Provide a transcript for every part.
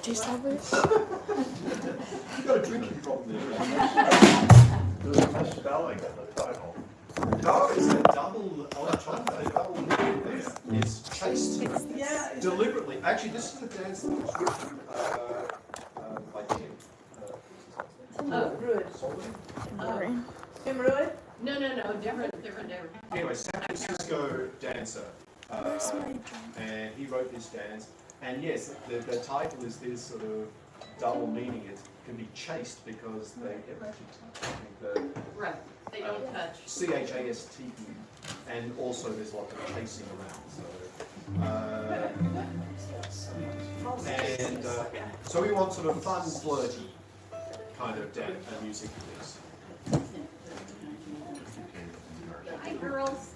Do you solve it? You've got a drinking problem there. There's a misspelling in the title. No, it's a double, I'm trying to say double meaning there. It's chased deliberately. Actually, this is the dance that was written by Tim. Ruud. Tim Ruud? No, different. Anyway, San Francisco dancer. And he wrote this dance. And yes, the title is this sort of double meaning. It can be chaste because they Right, they don't touch. C-H-A-S-T-E. And also there's lots of chasing around. So we want sort of fun, flirty kind of dance and music for this. Hi, girls.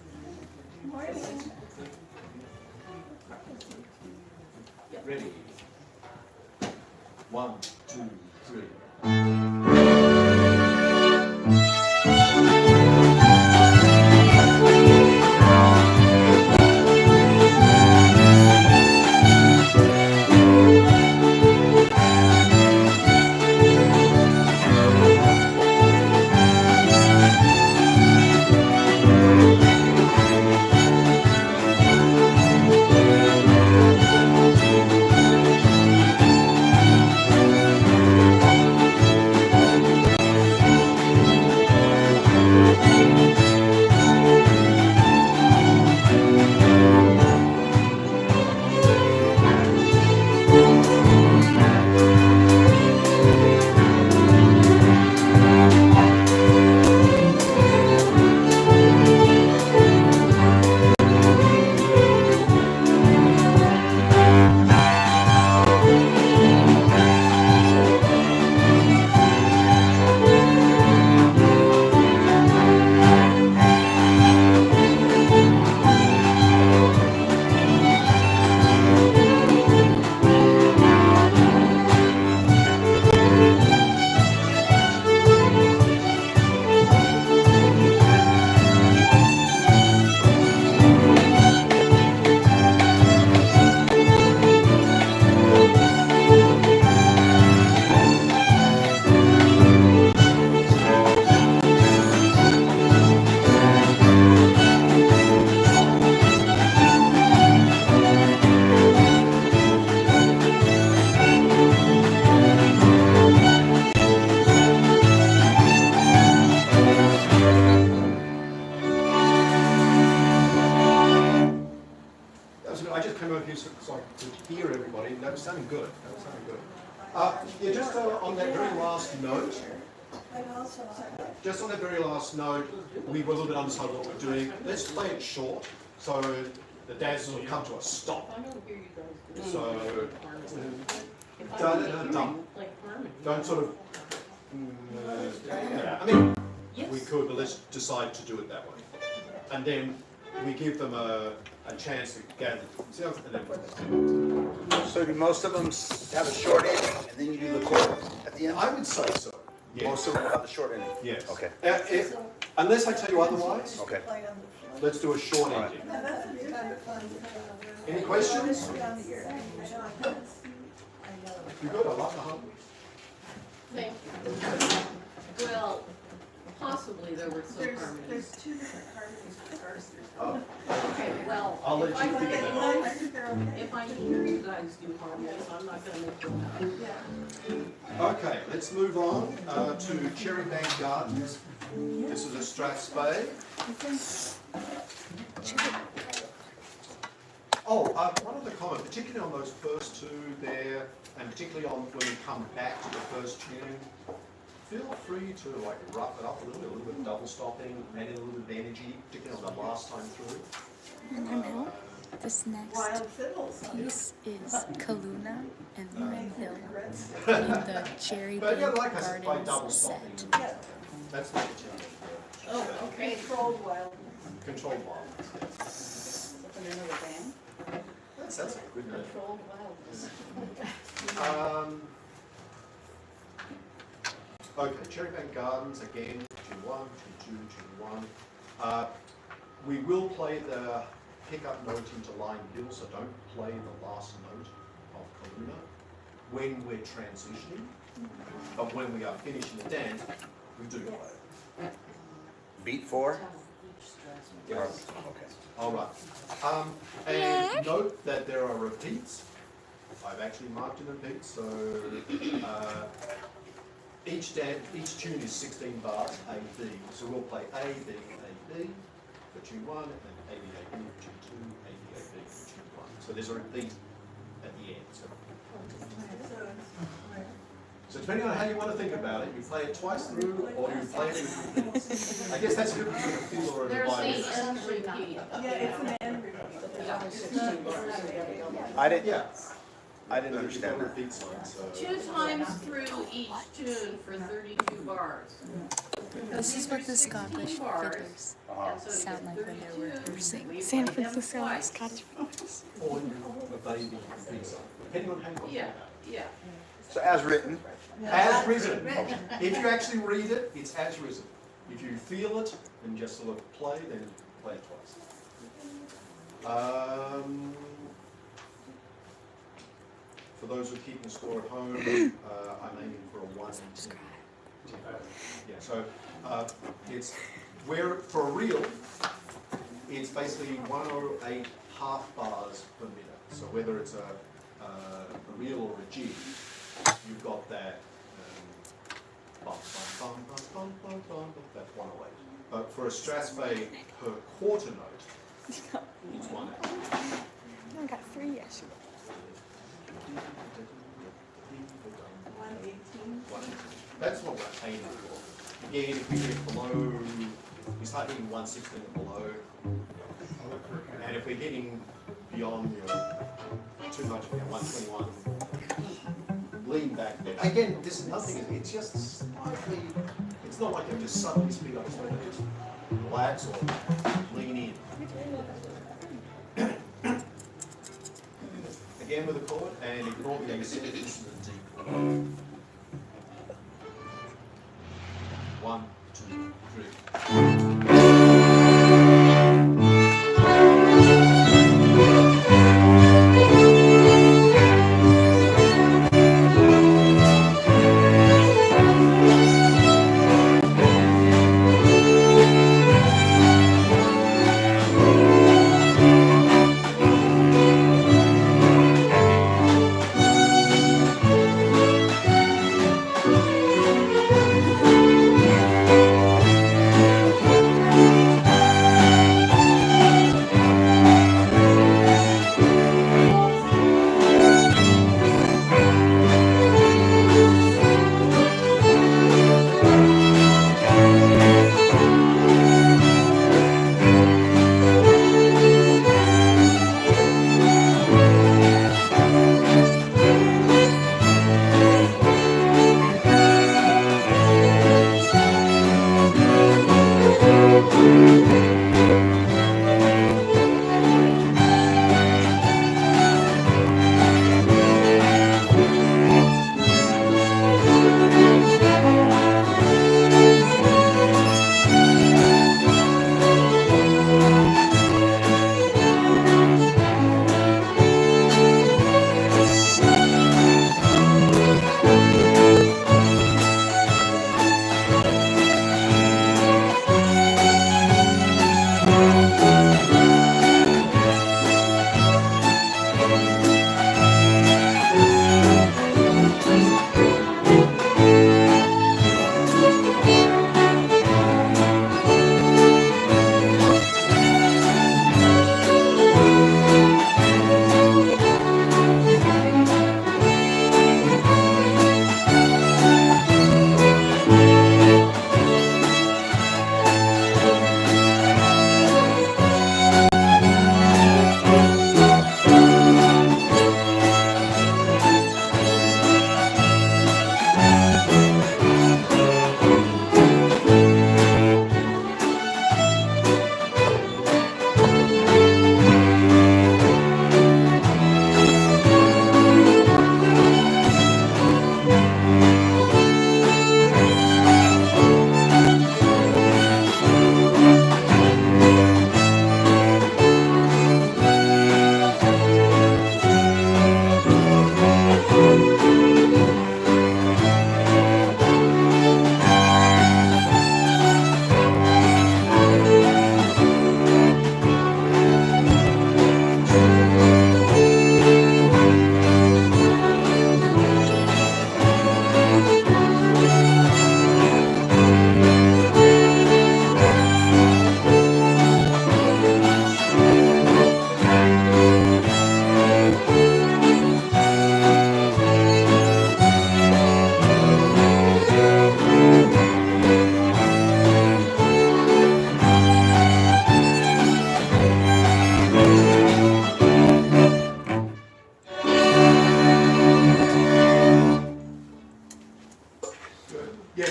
Ready? 1, 2, 3. I just came over here so I could hear everybody. That was sounding good. Yeah, just on that very last note, we were a little bit undecided what we're doing. Let's play it short, so the dancers will come to a stop. So, don't sort of, I mean, we could, but let's decide to do it that way. And then we give them a chance to gather themselves, and then So do most of them have a short ending, and then you do the chorus at the end? I would say so. Yes. Most of them have a short ending? Yes. Okay. Unless I tell you otherwise, Okay. let's do a short ending. Any questions? You good? I like the hum. Thank you. Well, possibly there were some harmonies. There's two different harmonies for first. Oh, Okay, well, I'll let if you I figure that out. if I hear you guys do harmonies, I'm not gonna make them up. Okay, let's move on to Cherry Bank Gardens. This is a Strathspey. Oh, one other comment, particularly on those first two there, and particularly on when we come back to the first tune, feel free to like rough it up a little bit of double stopping, add in a little bit of energy, particularly on the last time through. And then how? This next Wild Fiddles. piece is Kaluna and Lemon Hill in the Cherry But yeah, Bank like I said, by double Gardens stopping, set. Yeah, that's not the challenge. Oh, okay. controlled wild. Controlled violence. That sounds like a good name. Controlled wildness. Okay, Cherry Bank Gardens again, tune 1, tune 2, tune 1. We will play the pickup note into Line Hill, so don't play the last note of Kaluna. when we're transitioning, but when we are finishing the dance, we do play it. Beat 4? Yes. Okay. All right. And note that there are repeats. I've actually marked in repeats, so each tune is 16 bars, A, B. So we'll play A, B, A, B for tune 1, and then A, B, A, B for tune 2, A, B, A, B for tune 1. So there's a repeat at the end. So depending on how you want to think about it, you play it twice through, or you play it with repeats. I guess that's the difference between a fiddle or a There's violin. the end repeat. Yeah, it's an end repeat. Yeah, 16 bars. Yeah. I didn't understand that. Repeat sign, so. 2 times through each tune for 32 bars. This is what the Scottish fiddlers sound like when they're rehearsing. San Francisco Scottish fiddlers. Or a baby repeat sign, depending on how you want to Yeah, think about it. yeah. So as written, As written. If you actually read it, it's as written. If you feel it and just sort of play, then play it twice. For those who are keeping score at home, I'm aiming for a 1 and 2. Yeah, so it's where for a reel, it's basically 108 half bars per minute. So whether it's a reel or a jig, you've got that bum, bum, bum, bum, bum, bum, bum, that's 108. But for a strathspey per quarter note, it's 108. I got 3 yesterday. 118. That's what we're aiming for. Again, if we get below, we start hitting 116 and below. And if we're hitting beyond, too much, 121, lean back there. Again, this is nothing, it's just slightly, it's not like you just suddenly speed up, it's whether just relax or lean in. Again with a chord, and ignore the ascendant, this is a D chord. 1, 2, 3.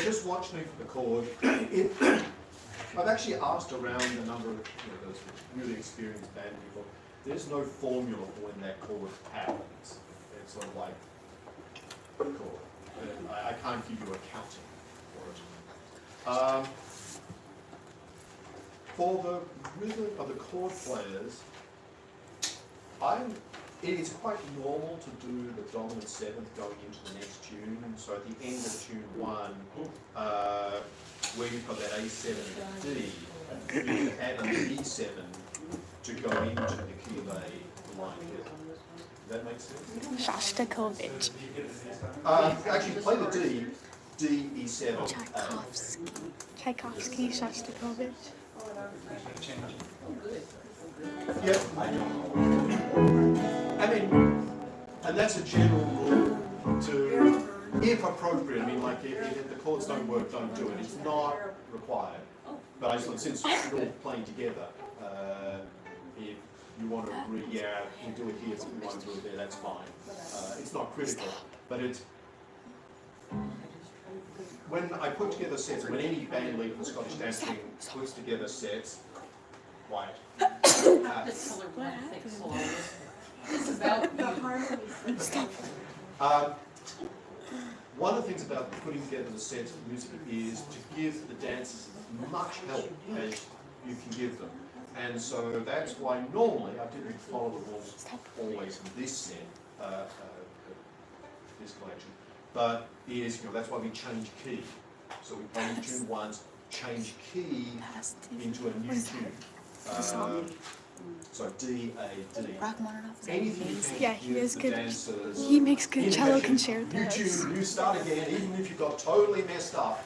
just watch me for the chord. I've actually asked around a number of those really experienced band people. There's no formula for when that chord happens. It's sort of like a chord. I can't give you a counting for it. For the rhythm of the chord players, it is quite normal to do the dominant seventh going into the next tune. So at the end of tune 1, where you've got that A7 and D, you can add an E7 to go into the key lay line here. Does that make sense? Shostakovich. Actually, play the D, E7. Tchaikovsky, Shostakovich. Yep. I mean, and that's a general rule to, if appropriate, I mean, like if the chords don't work, don't do it. It's not required. But I just thought, since we're all playing together, if you want to agree, yeah, we'll do it here, but we want to do it there, that's fine. It's not critical, but it's, when I put together sets, when any band leader for Scottish dancing puts together sets, quiet. This color black thick slow. It's about The harmonies. One of the things about putting together the sets of music is to give the dancers as much help as you can give them. And so that's why normally I didn't follow the rules always in this set, this collection. But it is, that's why we change key. So we play tune once, change key into a new tune. So D, A, D. Rachmaninoff is Anything you amazing. can Yeah, he give is the good. dancers. He makes good cello indication, concertos. You tune, you start again, even if you got totally messed up,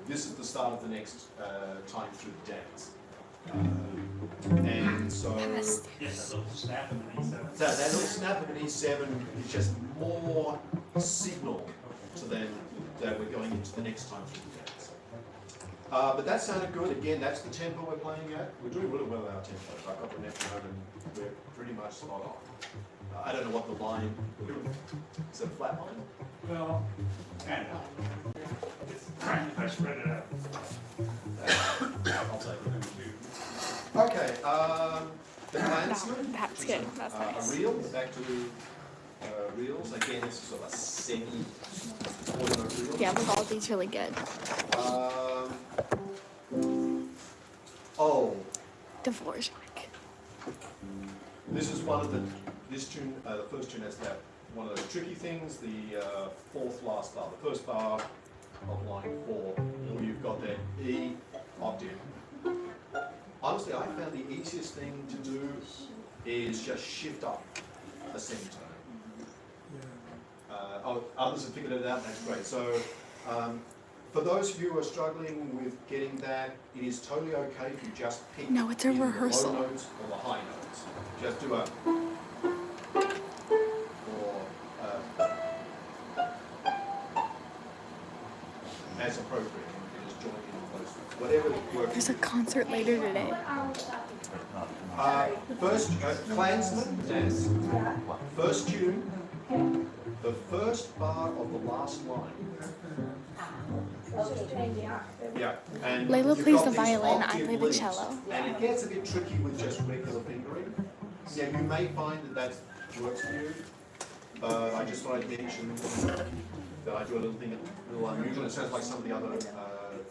this is the start of the next time through the dance. And so Yes, that little snap in the E7. that little snap of an E7 is just more signal to them that we're going into the next time through the dance. But that sounded good. Again, that's the tempo we're playing at. We're doing really well with our tempo. I've got the metronome and we're pretty much spot on. I don't know what the line is. It a flat line? Well, kind of. If I spread it out. I'll take it. Okay, the Klansman. That's good. That's A nice. reel, back to reels. Again, this is sort of a semi-audio reel. Yeah, Vivaldi's really good. Oh, Dvorak. this is one of this tune, the first tune has that, one of those tricky things, the fourth last bar, the first bar of line 4, where you've got that E octave. Honestly, I found the easiest thing to do is just shift up a semitone. Others have figured it out, that's great. So, for those of you who are struggling with getting that, it is totally okay if you just pick No, it's a either rehearsal. the low notes or the high notes. Just do a or as appropriate. You just join in close. Whatever works. There's a concert later today. First, Klansman dance. First tune. The first bar of the last line. Yeah. And Layla you've plays got the these violin, I octave play the leads, cello. And it gets a bit tricky with just regular fingering. Yeah, you may find that works for you. But I just thought I'd mention that I do a little thing, a little unusual. It sounds like some of the other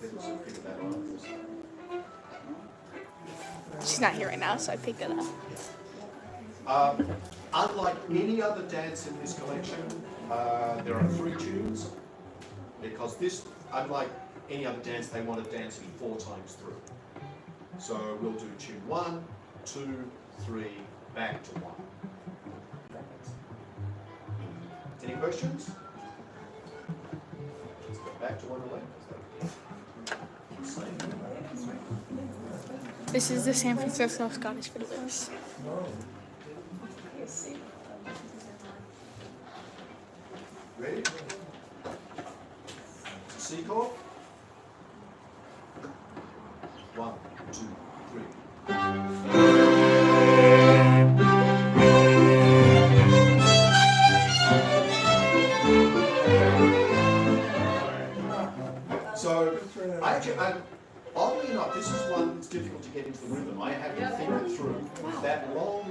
fiddlers have figured that out. She's not here right now, so I picked it up. Unlike any other dance in this collection, there are 3 tunes, because this, unlike any other dance, they want to dance it 4 times through. So we'll do tune 1, 2, 3, back to 1. Any questions? Let's go back to 111. This is the San Francisco Scottish Fiddlers. Ready? C chord. 1, 2, 3. So Actually, oddly enough, this is one that's difficult to get into the rhythm. I had to think it through. That long,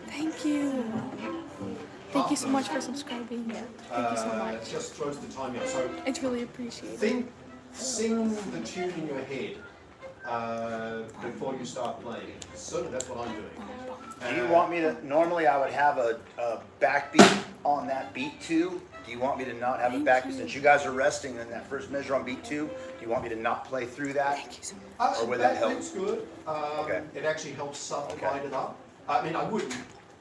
Thank you. Thank you so much for subscribing. Thank you so it much. just throws the timing out. So It's really appreciated. sing the tune in your head before you start playing. Certainly, that's what I'm doing. Do you want me to, normally I would have a backbeat on that beat 2. Do you want me to not have a backbeat? Since you guys are resting in that first measure on beat 2, do you want me to not play through that? Thank you so much. Or would that help? That's good. Okay. It actually helps subdivide it up. I mean, I wouldn't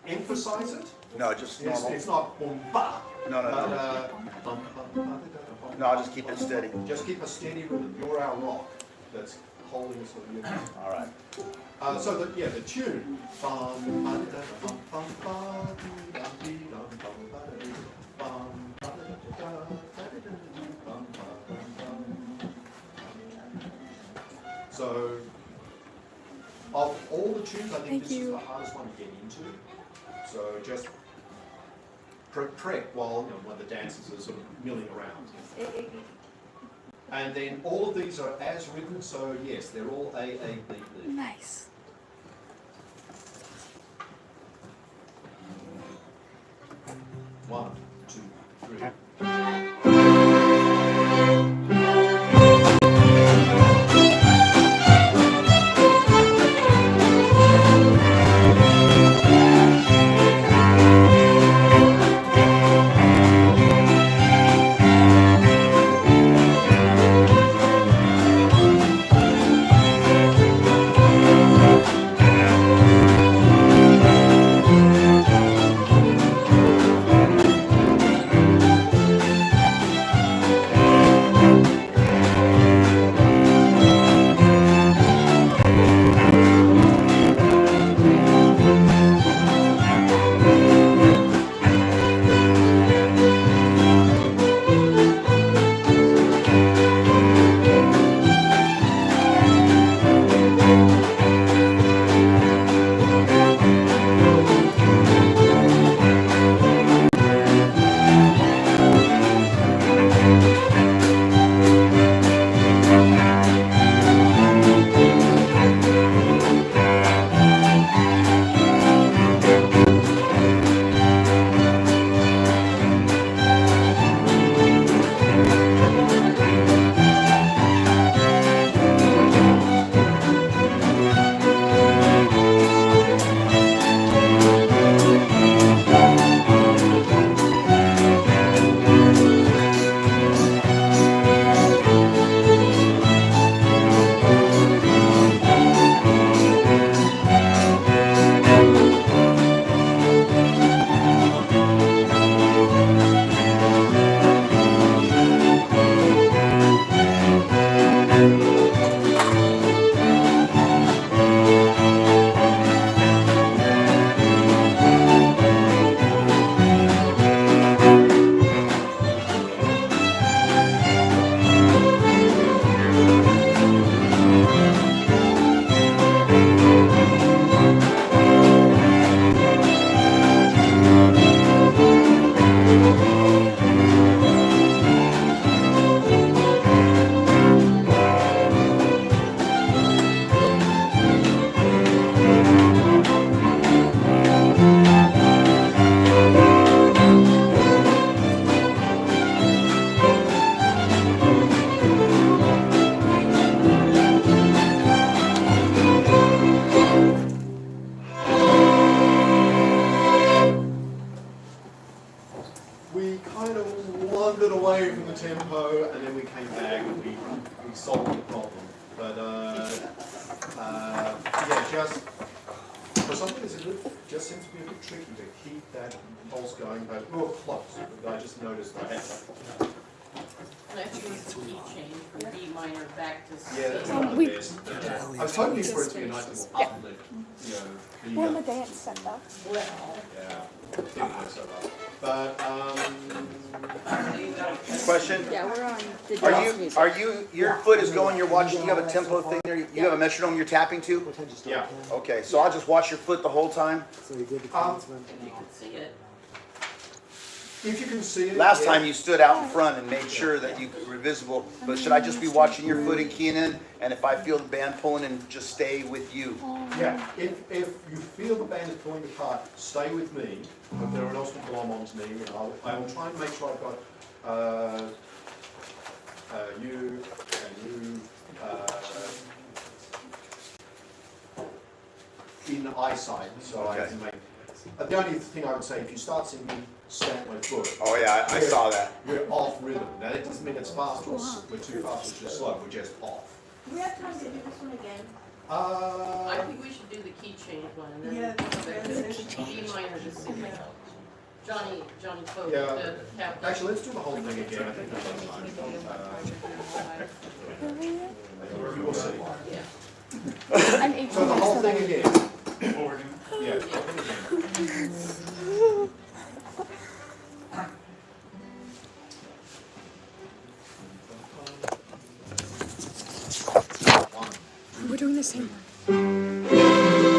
emphasize it. No, just normal. It's not boom ba. No. No, I'll just keep it steady. Just keep a steady rhythm. You're our rock. That's holding us with you. All right. So the tune. So of all the tunes, I think this is the hardest one to get into. So just prep while the dancers are sort of milling around. And then all of these are as written, so yes, they're all A, B, B. Nice. One, two, three. tempo, and then we came back and we solved the problem. But yeah, just for something that's just seems to be a bit tricky to keep that pulse going. But we were close. I just noticed I had that. That's just a key change from B minor back to C. Yeah, that's not the best. I was hoping for it to be a nice little uplift. You know, We're in the dance center. Well, yeah, didn't work so well. But Question? Yeah, we're on the dance music. Are you, your foot is going, you're watching, you have a tempo thing there, you have a metronome you're tapping to? yeah. Okay, so I'll just watch your foot the whole time? So you did the Um, commencement. and you can see it. If you can see it. Last yeah. time you stood out in front and made sure that you were visible, but should I just be watching your foot and keying in? And if I feel the band pulling in, just stay with you? Yeah, if you feel the band is pulling apart, stay with me, but there are also belong on to me, and I will try and make sure I've got you and you in eyesight, so I Okay. can make. The only thing I would say, if you start seeing me stamp my foot, Oh yeah, I saw that. we're off rhythm. Now that doesn't mean it's fast or we're too fast or too slow. We're just off. Do we have time to do this one again? I think we should do the key change one and then E minor to C. Johnny Pope, Yeah. the captain. Actually, let's do the whole thing again. I think that's fine. You will see. Yeah. I'm 18 So the whole years thing old. again. What we're doing? Yeah. the whole thing again. We're doing the same one.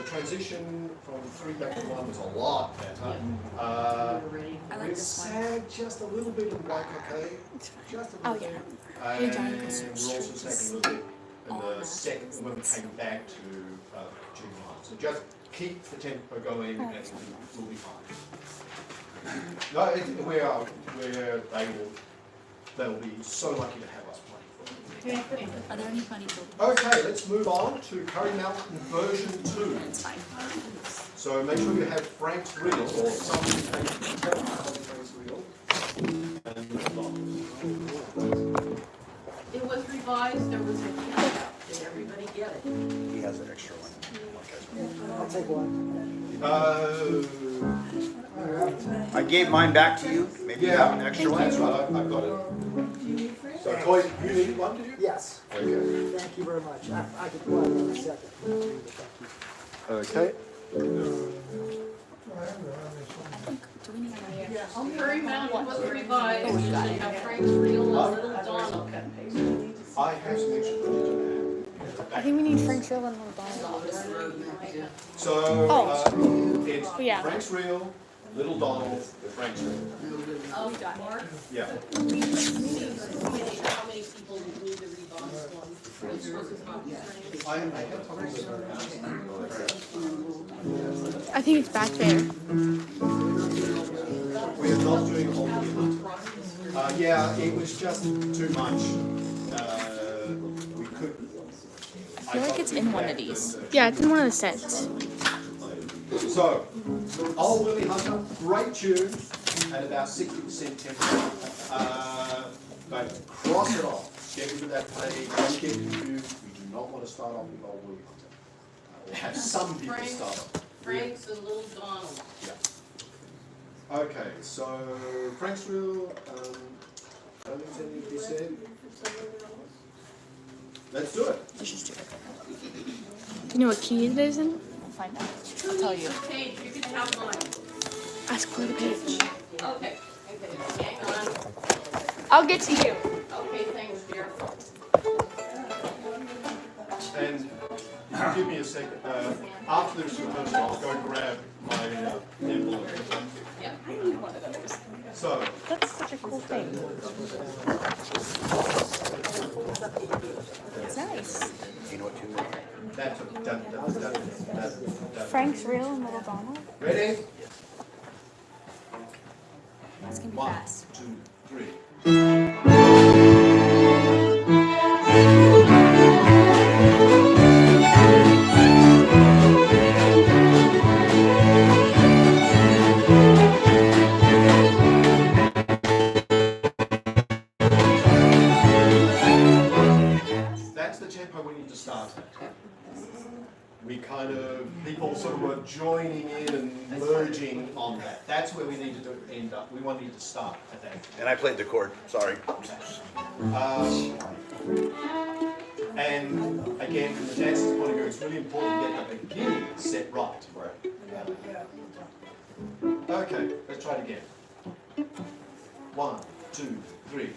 transition from 3 back to 1 was a lot better. I like We've this one. sagged just a little bit in black, okay? It's fine. Just a Oh, little yeah. bit. Hey, Johnny, And because we're also strings sagging a little bit in all the match second, when we came back to June 1. So just keep the tempo going and we'll be fine. No, they'll be so lucky to have us playing for them. Are there any funny children? Okay, let's move on to Curry Mountain version 2. It's fine. So make sure you have Frank's reel or something Frank's reel. It was revised, there was a handout. Did everybody get it? He has an extra one. I'll take one. I gave mine back to you. Maybe you have an extra one. That's right, I've got it. So, Coy, you needed one, did you? Yes, Okay. thank you very much. I could go out in a second. Okay. Do we need Curry Mountain was revised, and they have Frank's reel and Little Donald. I have some extra footage on that. I think we need Frank's Reel and Little Donald. So, it's yeah. Frank's Reel, Little Donald, Frank's Reel. Mark, Yeah. how many people need the revised one? I have I think it's back there. We are not doing a whole thing. Yeah, it was just too much. We could. I feel like it's in one of these. Yeah, it's in one of the sets. So, Old Willie Hunter, great tune, at about 60% tempo. But cross it off. Get rid of that page. Don't get confused. We do not want to start off with Old Willie Hunter. We'll have some people start off. Frank's and Little Donald. Yeah. Okay, so Frank's Reel, I don't think anything to be said. Let's do it. Let's just do it. Do you know what key it is in? I'll find out. I'll tell you. Page, you can have mine. Ask for the page. Okay, hang on. I'll get to you. Okay, thanks, dear. And give me a second. After this rehearsal, I'll go grab my envelope. Yeah. I need one of those. So, That's such a cool thing. It's nice. You know what tune? that's Frank's Reel and Little Donald. ready? That's gonna be 1, fast. 2, 3. That's the tempo we need to start at. We people sort of were joining in and merging on that. That's where we need to end up. We want you to start at that. And I played the chord, sorry. And again, from the dancer's point of view, it's really important to get the beginning set right. Okay, let's try it again. 1, 2, 3.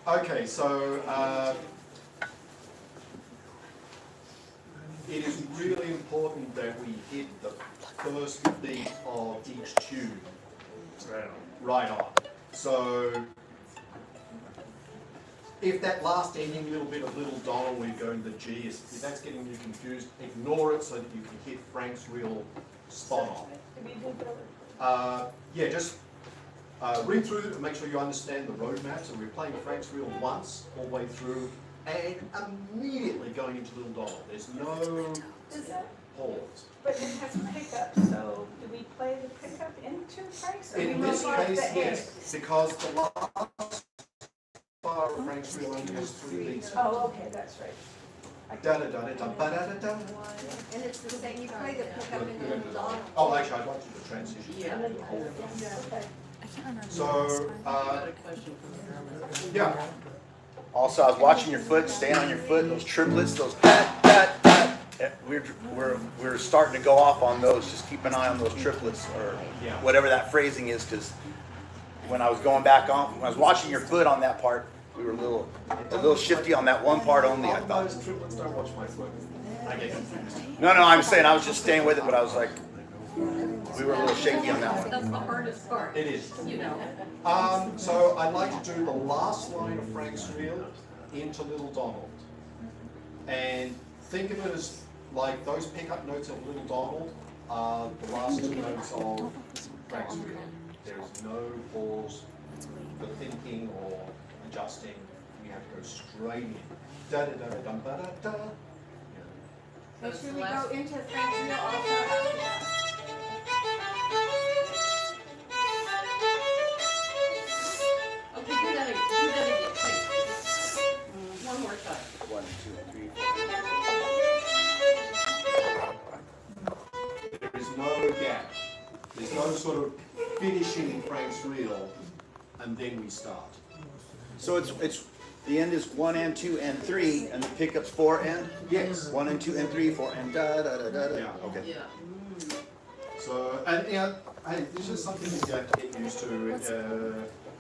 Okay, so it is really important that we hit the first beat of each tune right on. So if that last ending little bit of Little Donald where you go into the G, if that's getting you confused, ignore it so that you can hit Frank's Reel spot on. Yeah, just Read through and make sure you understand the roadmap. So we're playing Frank's Reel once, all the way through, and immediately going into Little Donald. There's no pause. But it has pickup, so do we play the pickup into Frank's? Or we In this move off case, the yes, because the last bar of Frank's Reel only has 3 beats. Oh, okay, that's right. Da da da da da ba da da da. And it's the same, you play the pickup in the Donald. Oh, actually, I'd like to do the transition. Yeah. Okay. I can't remember. So, I got a question from the drummer. yeah. Also, I was watching your foot, staying on your foot, those triplets, those pat, pat, pat. We're starting to go off on those. Just keep an eye on those triplets or Yeah. whatever that phrasing is, because when I was going back on, when I was watching your foot on that part, we were a little shifty on that one part only, I thought. Those triplets don't watch my foot. I get confused. No, I'm saying I was just staying with it, but I was like, we were a little shaky on that one. That's the hardest part, It is. you know. So I'd like to do the last line of Frank's Reel into Little Donald. And think of it as like those pickup notes of Little Donald are the last 2 notes of Frank's Reel. There is no pause for thinking or adjusting. You have to go straight in. Da da da da dum ba da da. So should we go into Frank's Reel also? Okay, do that again, please. One more time. 1, 2, 3, 4. There is no gap. There's no sort of finishing Frank's Reel and then we start. So it's the end is 1 and 2 and 3, and the pickup's 4 and Yes. 1 and 2 and 3, 4 and da da da da da. Yeah. Okay. Yeah. So, and hey, this is something that you have to get used to.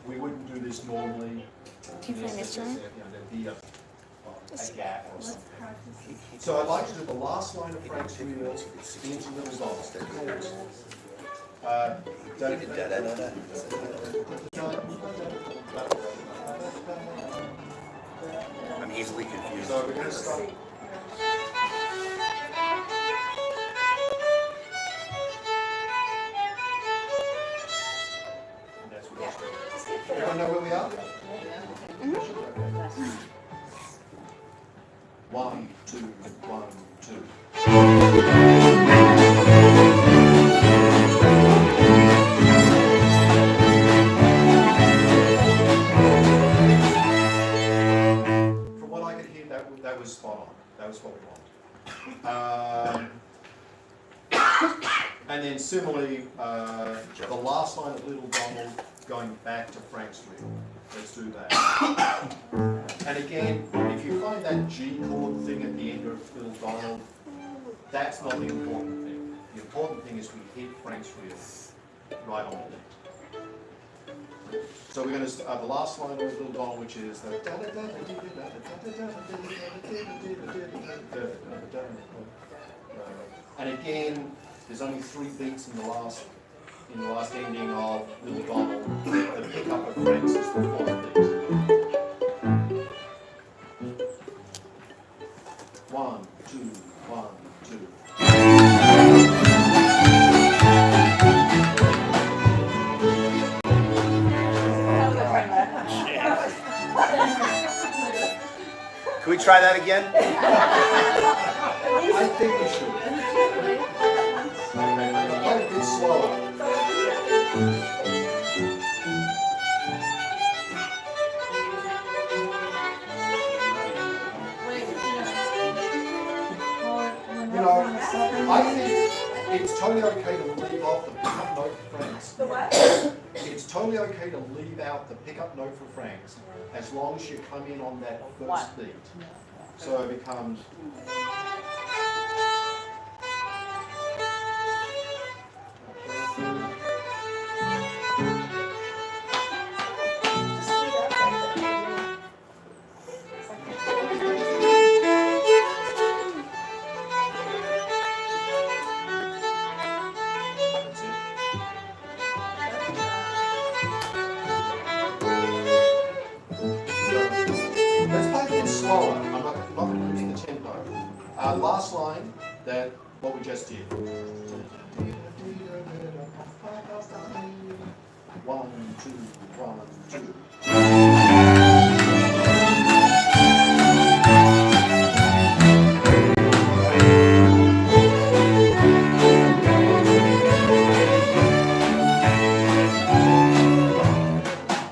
We wouldn't do this normally. Can you play this one? There'd be a gap or something. So I'd like to do the last line of Frank's Reel into Little Donald. Da da da da. I'm easily confused. So we're going to start. And that's where we start. Everyone know where we are? One, two, 1, 2. From what I could hear, that was spot on. That was what we want. And then similarly, the last line of Little Donald going back to Frank's Reel. Let's do that. And again, if you find that G chord thing at the end of Little Donald, that's not the important thing. The important thing is we hit Frank's Reel right on the beat. So we're going to the last line of Little Donald, which is the and again, there's only 3 beats in the last ending of Little Donald. The pickup of Frank's is the 4th beat. 1, 2, 1, 2. Can we try that again? I think we should. Play a bit slower. You know, I think it's totally okay to leave off the pickup note for Frank's. The what? It's totally okay to leave out the pickup note for Frank's as long as you come in on that first beat. So it becomes. That's it. Let's play a bit slower. I'm not going to lose the tempo. Last line, that what we just did. 1, 2, 1, 2.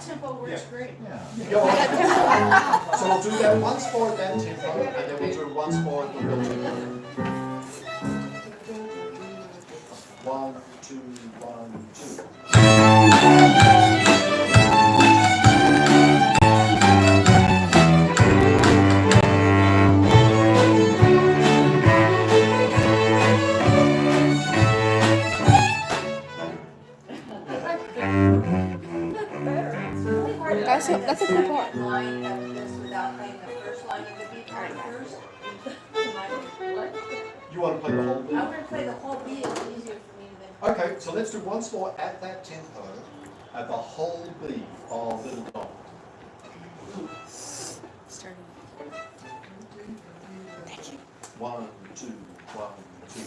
Tempo works great. So we'll do that once more at that tempo, and then we'll do it once more at the real tempo. 1, 2, 1, 2. That's a cool part. Line of this without playing the first line of the beat part first. What? You want to play the whole I'm beat? gonna play the whole beat, it's easier for me to then. Okay, so let's do once more at that tempo, at the whole beat of Little Dog. Starting. 1, 2, 1, 2.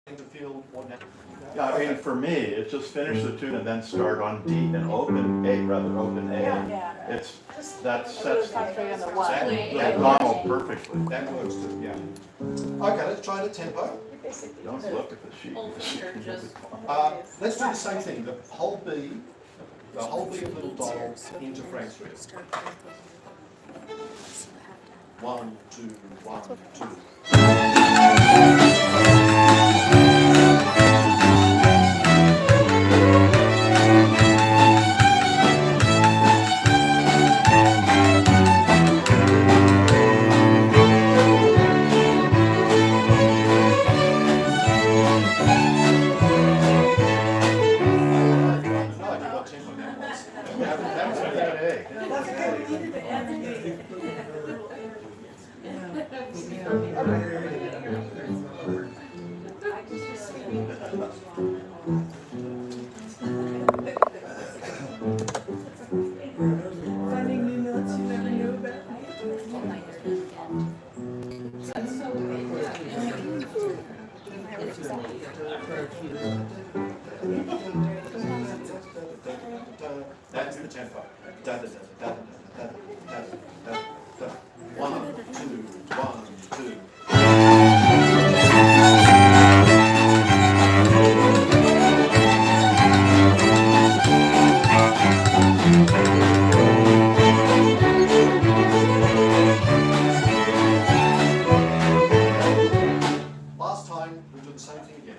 To feel more natural. Yeah, I mean, for me, it's just finish the tune and then start on D and open A, open A. Yeah. It's, that sets the, Concentrate on the one. that Donald perfectly. That works too, yeah. Okay, let's try the tempo. Basically. Don't look at the sheet. Whole finger just. Let's do the same thing, the whole B of Little Donald into Frank Street. Start with 1, 2, 1, 2. That was a bad A. Finding new notes you never knew about. That's the tempo. Da, da, da, da, da, da, da, da, da, da. 1, 2, 1, 2. Last time, we'll do the same thing again.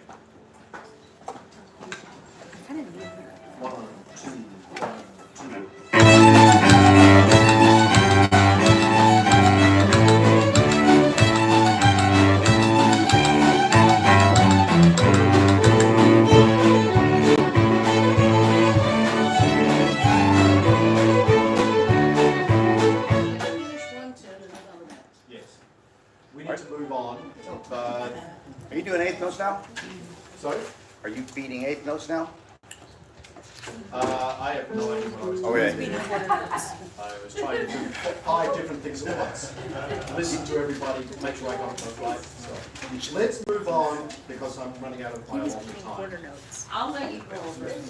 1, 2, 1, 2. Finish one tune and then on the next. Yes. We need to move on, but, Are you doing eighth notes now? sorry? Are you beating eighth notes now? I have no idea what I was doing. Okay. I was trying to do 5 different things at once. Listen to everybody, make sure I got them right. So let's move on because I'm running out of my allotted time. quarter notes. I'll let you go over it.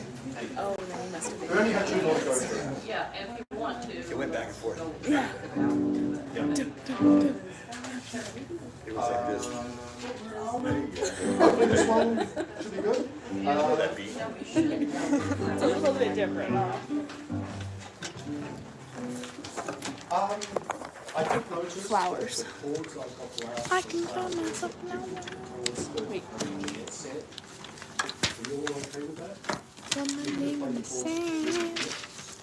Oh, no, you must have We been. only had 2 more to go through. Yeah, and if you want to. It went back and forth. Yeah. It was like this. Hopefully this one should be good. That beat. It's a little bit different, huh? I took notice. Flowers. that the chords I've got last, I can find myself now. chords that get set. Are you all okay with that?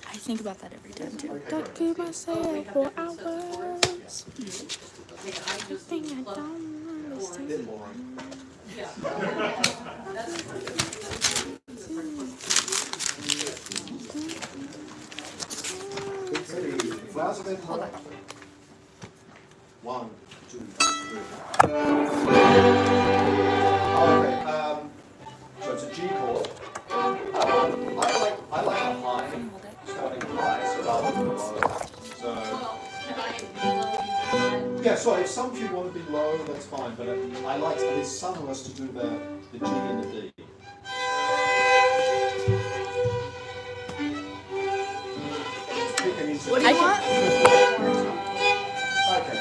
I think about that every time too. Talk to myself for hours. Thing I don't understand. Then Lauren. How's it been? Hold on. 1, 2, 3. Okay, so it's a G chord. I like a high, starting high, so rather than low. So, Can I be low? yeah, so if some of you want to be low, that's fine, but I like at least some of us to do the G and the D. Pick an instrument. What do you want? Okay.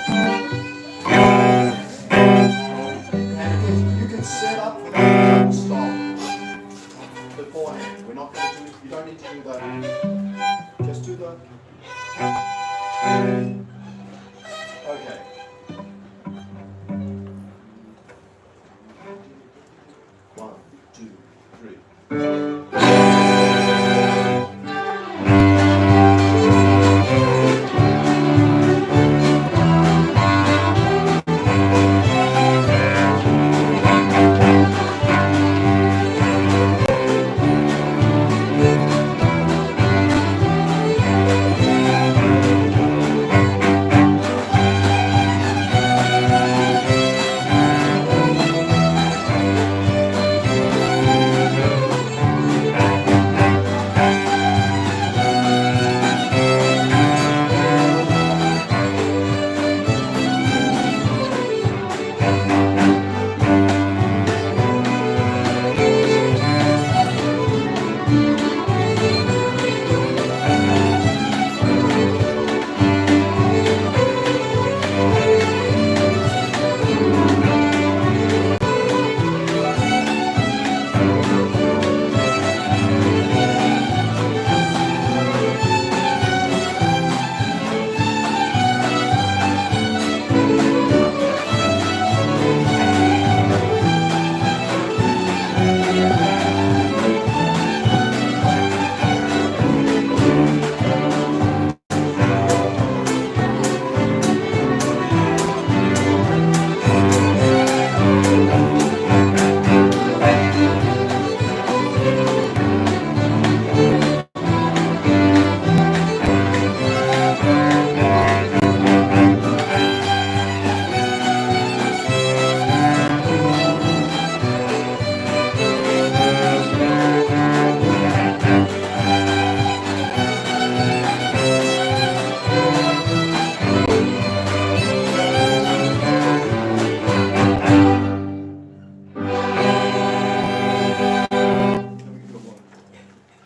And if you can set up for that stop beforehand. We're not going to do, you don't need to do that. Just do the. Okay. One, two, three.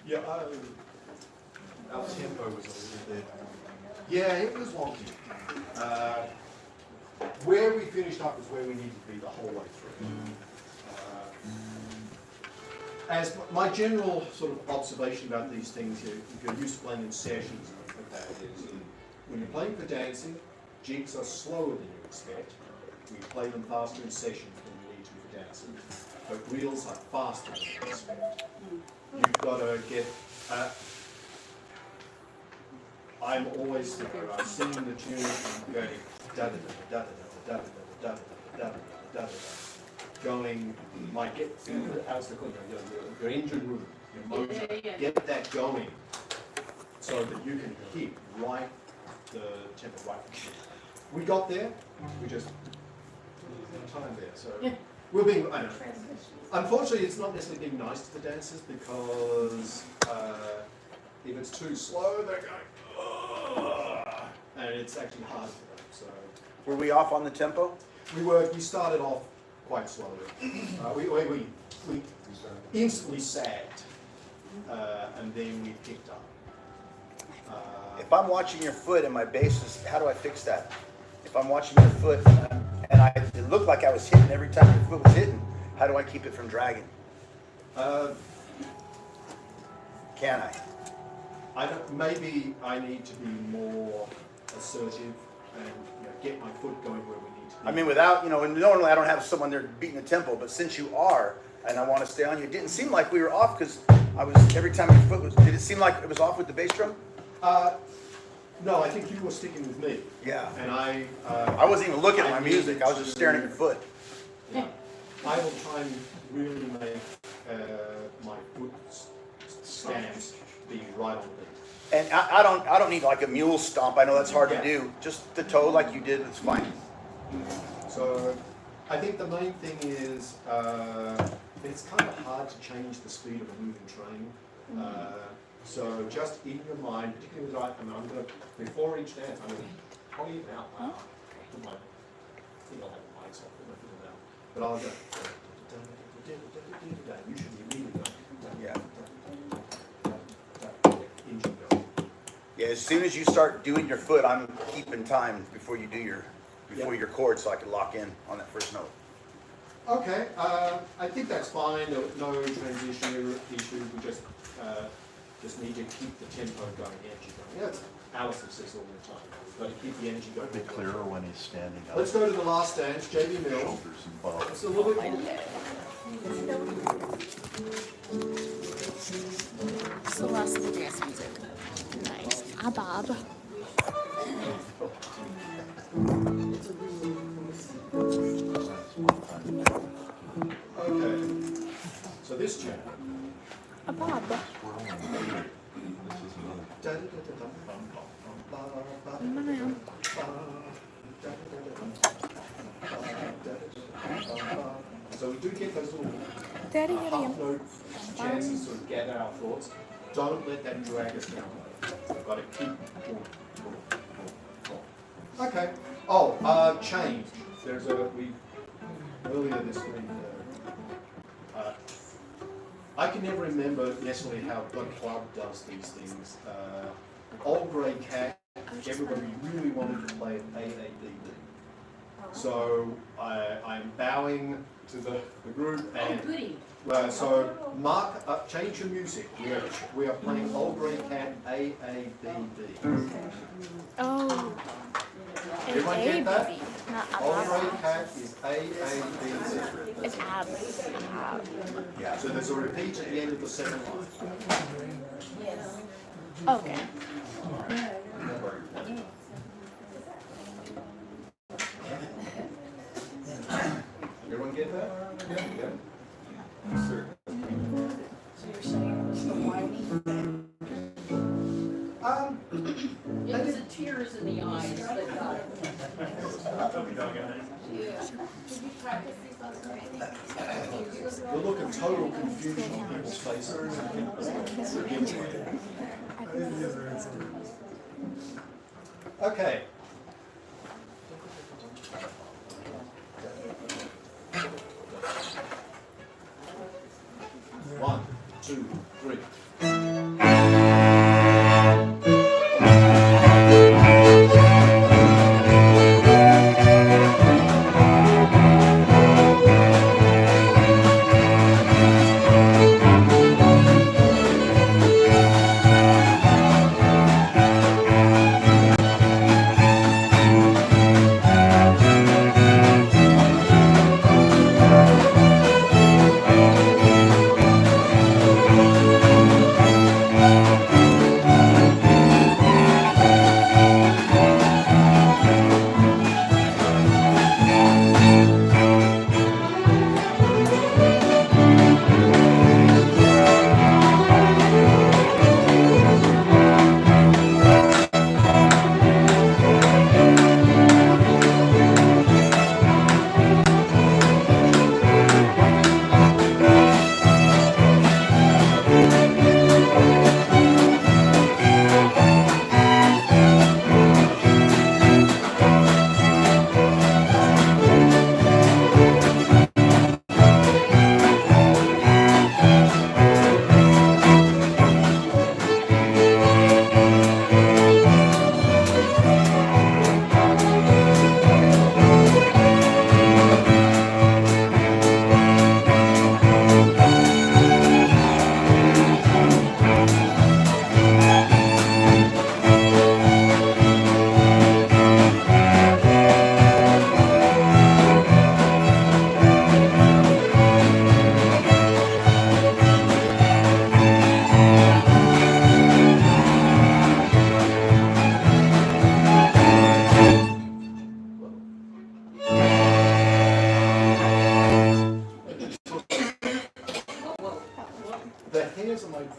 Yeah, our tempo was a little bit. Yeah, it was wonky. Where we finished up is where we need to be the whole way through. As my general sort of observation about these things, if you're used to playing in sessions and things like that, is when you're playing for dancing, jigs are slower than you expect. We play them faster in sessions than you need to for dancing. But reels are faster than you expect. You've got to get. I'm always I'm singing the tune and going da da da da da da da da da da da da da, going. Might get how's the your engine room, your motor. Get that going, so that you can keep right the tempo right. We got there. We just time there. So we're being. I know. Unfortunately, it's not necessarily being nice to the dancers because if it's too slow, they're going, "Ugh," and it's actually hard for them. So Were we off on the tempo? we started off quite slowly. We instantly sagged, and then we picked up. If I'm watching your foot and my bass is, how do I fix that? If I'm watching your foot and it looked like I was hitting every time your foot was hitting, how do I keep it from dragging? Can I? Maybe I need to be more assertive and get my foot going where we need to be. I mean, without, and normally I don't have someone there beating the tempo, but since you are, and I want to stay on you, it didn't seem like we were off because every time your foot was, did it seem like it was off with the bass drum? No, I think you were sticking with me. Yeah. And I wasn't even looking at my music, I was just staring at your foot. Yeah. I will try and really make my foot stance be right on the beat. I don't need like a mule stomp. I know that's hard to Yeah. do. Just the toe like you did, it's fine. So I think the main thing is it's kind of hard to change the speed of a moving train. So just in your mind, particularly with I'm going to, before each dance, I'm going to probably even out loud. I think I'll have the mics off, but I'll go. You should be really going. Yeah. Engine go. Yeah, as soon as you start doing your foot, I'm keeping time before you do your your chord, so I can lock in on that first note. Okay, I think that's fine. No transition issue. We just need to keep the tempo going, the energy going. Yeah, that's Alison says all the time. We've got to keep the energy going. A bit clearer when he's standing up. Let's go to the last dance, JB Mill. Shoulders and bow. It's a little bit. It's the last of the dance music. Nice. Ah, Bob. Okay. So this tune. Ah, Bob. So we do get those little Daddy, half note chances to sort of gather our thoughts. Don't let that drag us down. We've got to keep. Okay. Oh, change. There's earlier this week. I can never remember necessarily how the club does these things. Old Grey Cat, everybody really wanted to play AADD. So I'm bowing to the group and goody. so Mark, change your music. We are playing Old Grey Cat AADD. Oh. Everyone get that? Not Old Grey Bob. Cat is AADD. It's Ab. Yeah, so there's a repeat at the end of the second line. Okay. Everyone get that? Yeah. Sure. So you're saying it was the whining? It was the tears in the eyes that got it. The look of total confusion on people's faces. Okay. One, two, three.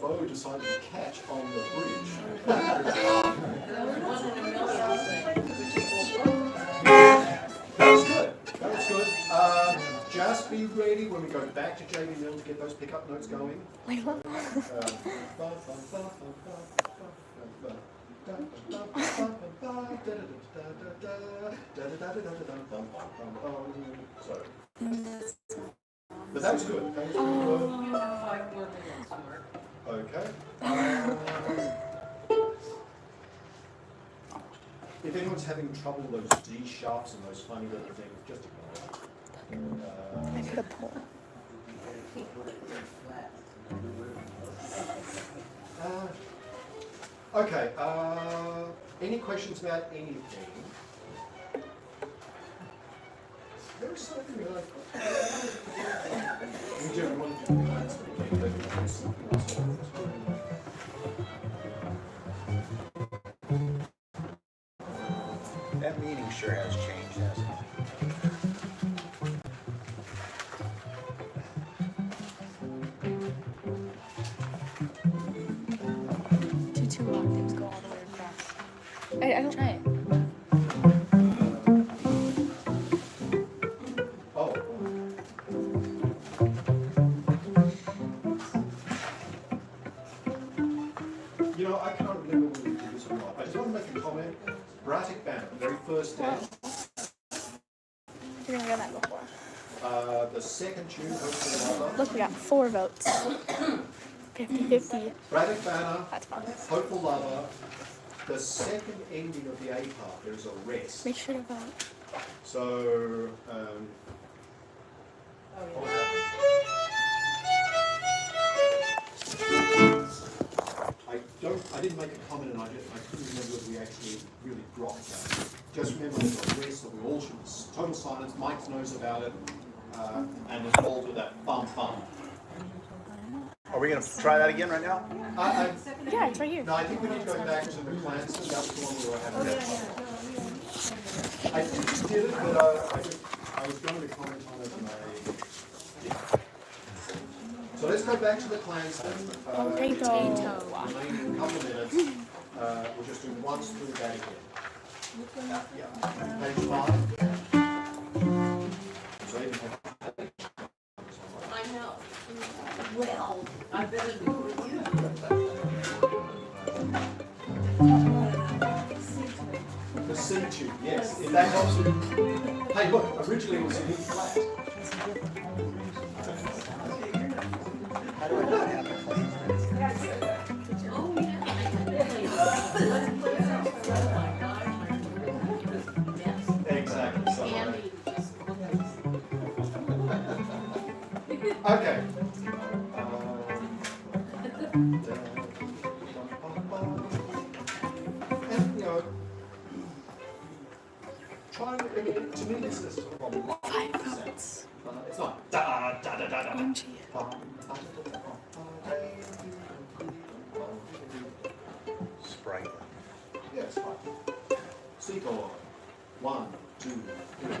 Bo decided to catch on the bridge. That was one in a million thing. That was good. That was good. Just be ready when we go back to Jamie Mill to get those pickup notes going. So, but that was good. That was really good. You have 5 more minutes, Mark. Okay. If anyone's having trouble with those D sharps and those funny little things, just ignore it. I put a poll. Okay. Any questions about anything? There was something that I we do want to do plans for the game, but there's something else on this one. That meeting sure has changed, hasn't it? Two octaves go all the way across. I don't try it. Oh. You know, I can't remember whether we did this or not. I just want to make a comment. Bratic Banner, very first dance. You've never done that before. The second tune, Hopeful Lover. Look, we got 4 votes. 50-50. Bratic Banner, That's fun. Hopeful Lover. The second ending of the A part, there's a rest. Make sure to vote. So, I didn't make a comment and I couldn't remember whether we actually really dropped that. Just remember there's a rest that we all should, total silence, Mike knows about it, and it's all to that bum bum. Are we going to try that again right now? Yeah, it's right here. No, I think we need to go back to the Clancy, that's the one we were having that fun. I think we did it, but I was going to comment on it and I... So let's go back to the Clancy. Remaining a couple of minutes. We'll just do once through that again. Yeah. Page 5. So even I know. Well, I better do review. the C tune, yes. If that helps you. Hey, look, originally it was in E flat. How do I not have a claim? Oh, yeah. Exactly. So, Andy just okay. And, you know, try and, to me, this is a problem. 5 votes. It's not da da da da da. OMG. Sprite. Yes, fine. C chord. 1, 2, 3.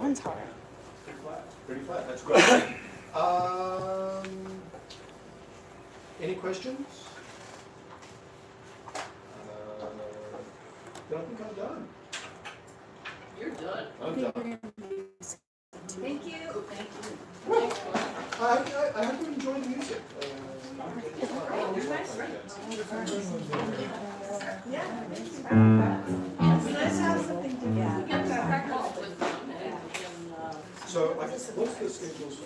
one's hard. Pretty flat, that's great. Any questions? Then I think I'm done. You're done. I'm done. Thank you. Thank you. Thanks, Glenn. I hope you enjoy the music. Let's have something to do. Get the records with them So I guess what's the schedules, do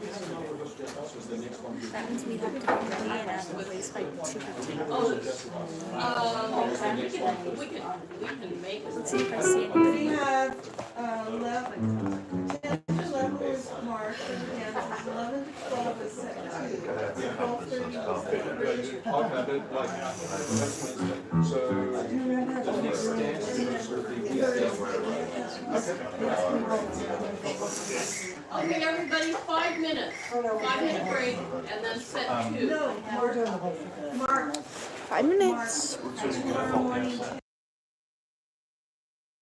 we have enough for this house, was the next one? That means we have to go to the end of the place by 2:15. we can make it. Let's see if I see We anything. have 11, 10 to 11 is March, and dances, 11 to 12 is set 2. 12:30 is Okay, but like, that's Wednesday, so the next dance is sort of the Okay, everybody, 5 minutes. 5-minute break, and then set 2. No, March, 5 minutes. tomorrow